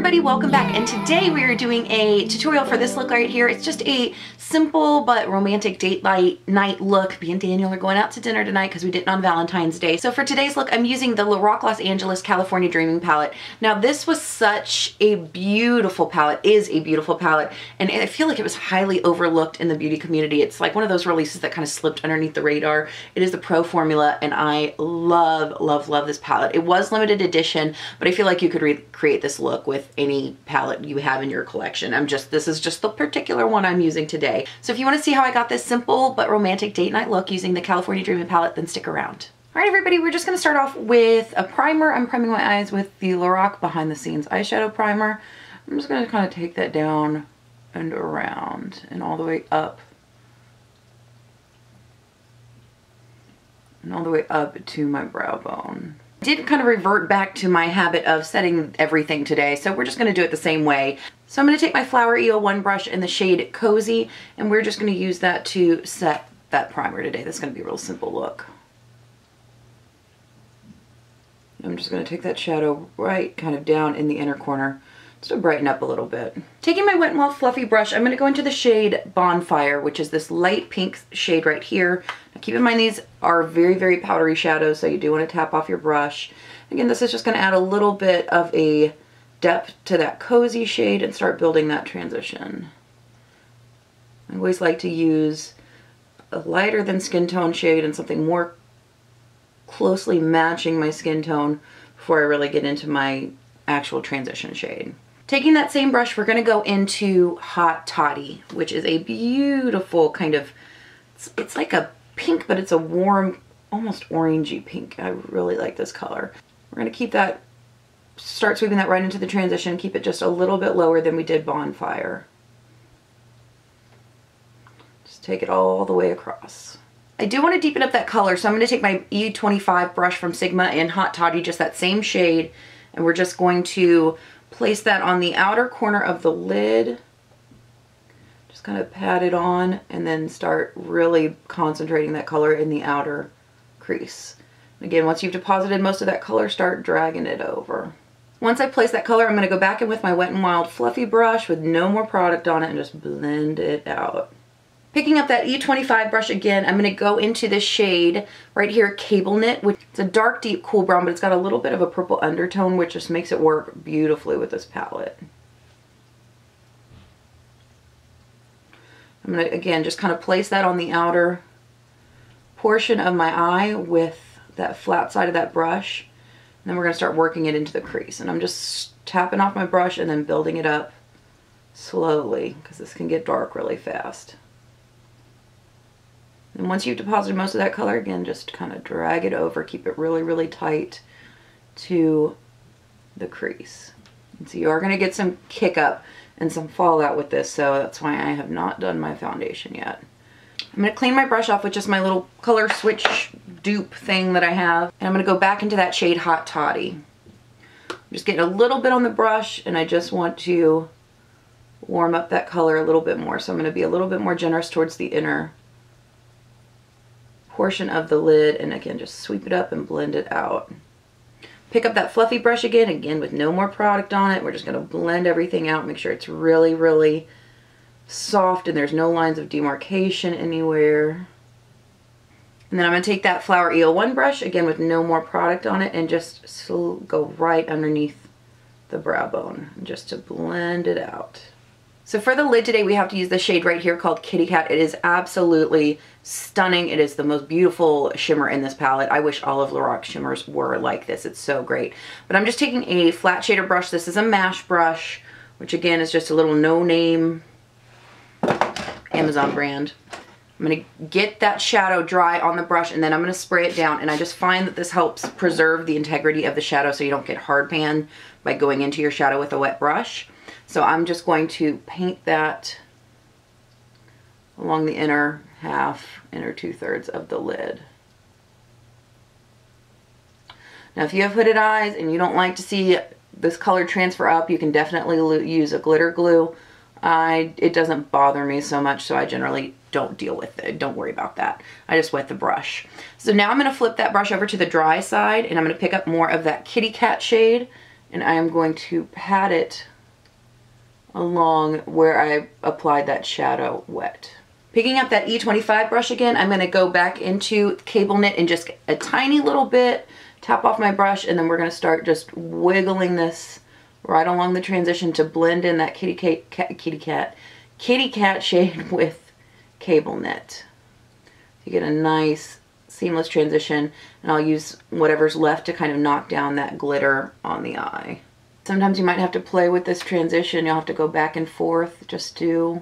everybody, welcome back, and today we are doing a tutorial for this look right here. It's just a simple but romantic date night look. Me and Daniel are going out to dinner tonight because we didn't on Valentine's Day. So for today's look, I'm using the Lorac Los Angeles California Dreaming palette. Now this was such a beautiful palette, is a beautiful palette, and I feel like it was highly overlooked in the beauty community. It's like one of those releases that kind of slipped underneath the radar. It is the Pro Formula, and I love, love, love this palette. It was limited edition, but I feel like you could recreate this look with any palette you have in your collection. This is just the particular one I'm using today. So if you want to see how I got this simple but romantic date night look using the California Dreaming palette, then stick around. All right, everybody, we're just going to start off with a primer. I'm priming my eyes with the Lorac Behind the Scenes eyeshadow primer. I'm just going to kind of take that down and around and all the way up. And all the way up to my brow bone. I did kind of revert back to my habit of setting everything today, so we're just going to do it the same way. So I'm going to take my Flower EO1 brush in the shade Cozy, and we're just going to use that to set that primer today. That's going to be a real simple look. I'm just going to take that shadow right kind of down in the inner corner just to brighten up a little bit. Taking my Wet n Wild Fluffy brush, I'm going to go into the shade Bonfire, which is this light pink shade right here. Now keep in mind these are very, very powdery shadows, so you do want to tap off your brush. Again, this is just going to add a little bit of a depth to that Cozy shade and start building that transition. I always like to use a lighter than skin tone shade and something more closely matching my skin tone before I really get into my actual transition shade. Taking that same brush, we're going to go into Hot Toddy, which is a beautiful kind of, it's like a pink, but it's a warm, almost orangey pink. I really like this color. We're going to keep that, start sweeping that right into the transition, keep it just a little bit lower than we did Bonfire. Just take it all the way across. I do want to deepen up that color, so I'm going to take my E25 brush from Sigma in Hot Toddy, just that same shade, and we're just going to place that on the outer corner of the lid. Just kind of pat it on and then start really concentrating that color in the outer crease. Again, once you've deposited most of that color, start dragging it over. Once I place that color, I'm going to go back in with my Wet n Wild Fluffy brush with no more product on it and just blend it out. Picking up that E25 brush again, I'm going to go into this shade right here, Cable Knit, which is a dark, deep, cool brown, but it's got a little bit of a purple undertone, which just makes it work beautifully with this palette. I'm going to, again, just kind of place that on the outer portion of my eye with that flat side of that brush. And then we're going to start working it into the crease. And I'm just tapping off my brush and then building it up slowly, because this can get dark really fast. And once you've deposited most of that color, again, just kind of drag it over. Keep it really, really tight to the crease. And so you are going to get some kick up and some fallout with this, so that's why I have not done my foundation yet. I'm going to clean my brush off with just my little color switch dupe thing that I have. And I'm going to go back into that shade Hot Toddy. I'm just getting a little bit on the brush, and I just want to warm up that color a little bit more. So I'm going to be a little bit more generous towards the inner portion of the lid, and again, just sweep it up and blend it out. Pick up that fluffy brush again with no more product on it. We're just going to blend everything out, make sure it's really, really soft and there's no lines of demarcation anywhere. And then I'm going to take that Flower EO1 brush, again with no more product on it, and just go right underneath the brow bone just to blend it out. So for the lid today, we have to use the shade right here called Kitty Cat. It is absolutely stunning. It is the most beautiful shimmer in this palette. I wish all of Lorac shimmers were like this. It's so great. But I'm just taking a flat shader brush. This is a Mash brush, which again is just a little no-name Amazon brand. I'm going to get that shadow dry on the brush, and then I'm going to spray it down. And I just find that this helps preserve the integrity of the shadow so you don't get hard pan by going into your shadow with a wet brush. So I'm just going to paint that along the inner half, inner 2/3 of the lid. Now if you have hooded eyes and you don't like to see this color transfer up, you can definitely use a glitter glue. It doesn't bother me so much, so I generally don't deal with it. Don't worry about that. I just wet the brush. So now I'm going to flip that brush over to the dry side, and I'm going to pick up more of that Kitty Cat shade, and I am going to pat it along where I applied that shadow wet. Picking up that E25 brush again, I'm gonna go back into cable knit and just a tiny little bit, tap off my brush, and then we're gonna start just wiggling this right along the transition to blend in that kitty cat shade with cable knit. You get a nice seamless transition, and I'll use whatever's left to kind of knock down that glitter on the eye. Sometimes you might have to play with this transition. You'll have to go back and forth. Just do,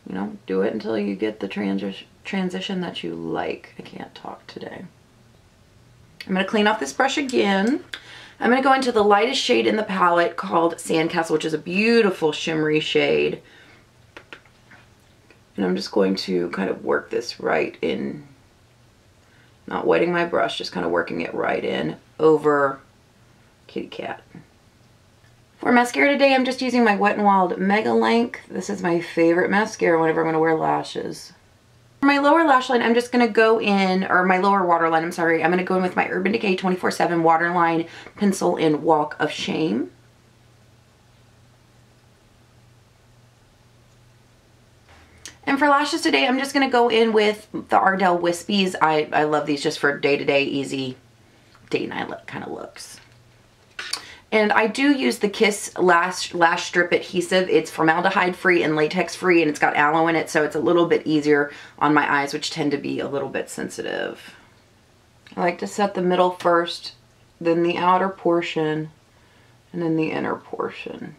you know, do it until you get the transition that you like. I can't talk today. I'm going to clean off this brush again. I'm going to go into the lightest shade in the palette called Sandcastle, which is a beautiful shimmery shade. And I'm just going to kind of work this right in, not wetting my brush, just kind of working it right in over Kitty Cat. For mascara today, I'm just using my Wet n Wild Mega Length. This is my favorite mascara whenever I'm going to wear lashes. For my lower lash line, I'm just going to go in, or my lower waterline, I'm sorry, I'm going to go in with my Urban Decay 24/7 Waterline Pencil in Walk of Shame. And for lashes today, I'm just going to go in with the Ardell Wispies. I love these just for day-to-day, easy, date night kind of looks. And I do use the Kiss lash strip adhesive. It's formaldehyde free and latex free, and it's got aloe in it, so it's a little bit easier on my eyes, which tend to be a little bit sensitive. I like to set the middle first, then the outer portion, and then the inner portion.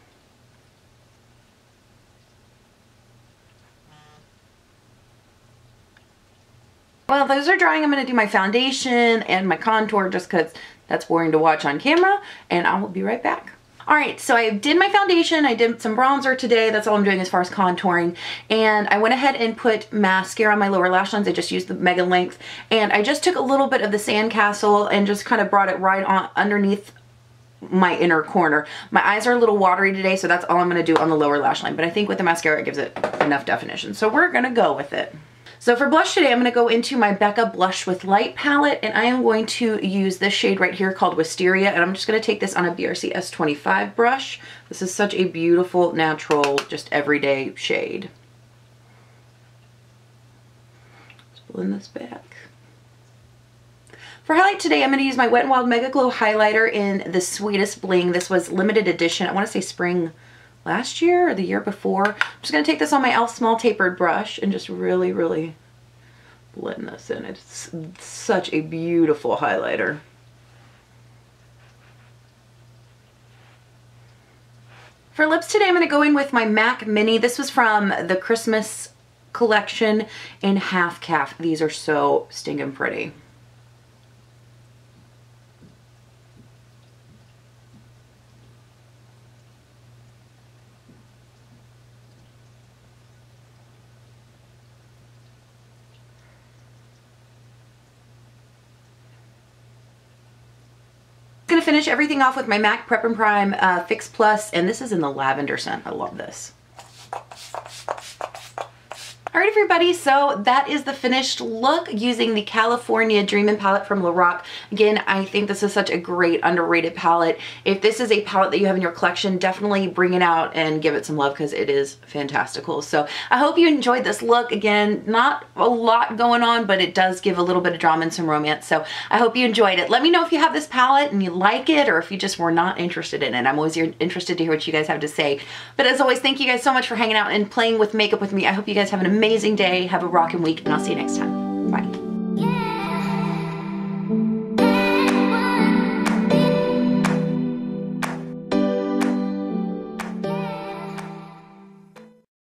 While those are drying, I'm going to do my foundation and my contour just because that's boring to watch on camera, and I will be right back. Alright, so I did my foundation, I did some bronzer today, that's all I'm doing as far as contouring, and I went ahead and put mascara on my lower lash lines. I just used the Mega Length, and I just took a little bit of the Sandcastle and just kind of brought it right on underneath my inner corner. My eyes are a little watery today, so that's all I'm going to do on the lower lash line, but I think with the mascara it gives it enough definition, so we're going to go with it. So for blush today, I'm going to go into my Becca Blush with Light palette, and I am going to use this shade right here called Wisteria, and I'm just going to take this on a BRC S25 brush. This is such a beautiful, natural, just everyday shade. Let's blend this back. For highlight today, I'm going to use my Wet n Wild Mega Glow highlighter in the Sweetest Bling. This was limited edition. I want to say spring last year or the year before. I'm just going to take this on my e.l.f. small tapered brush and just really, really blend this in. It's such a beautiful highlighter. For lips today, I'm going to go in with my MAC Mini. This was from the Christmas collection in Half Calf. These are so stinking pretty. Going to finish everything off with my MAC Prep and Prime Fix Plus, and this is in the lavender scent. I love this. Alright everybody, so that is the finished look using the California Dreamin' palette from Lorac. Again, I think this is such a great underrated palette. If this is a palette that you have in your collection, definitely bring it out and give it some love because it is fantastical. So I hope you enjoyed this look. Again, not a lot going on, but it does give a little bit of drama and some romance. So I hope you enjoyed it. Let me know if you have this palette and you like it, or if you just were not interested in it. I'm always interested to hear what you guys have to say. But as always, thank you guys so much for hanging out and playing with makeup with me. I hope you guys have an amazing day. Have a rockin' week, and I'll see you next time.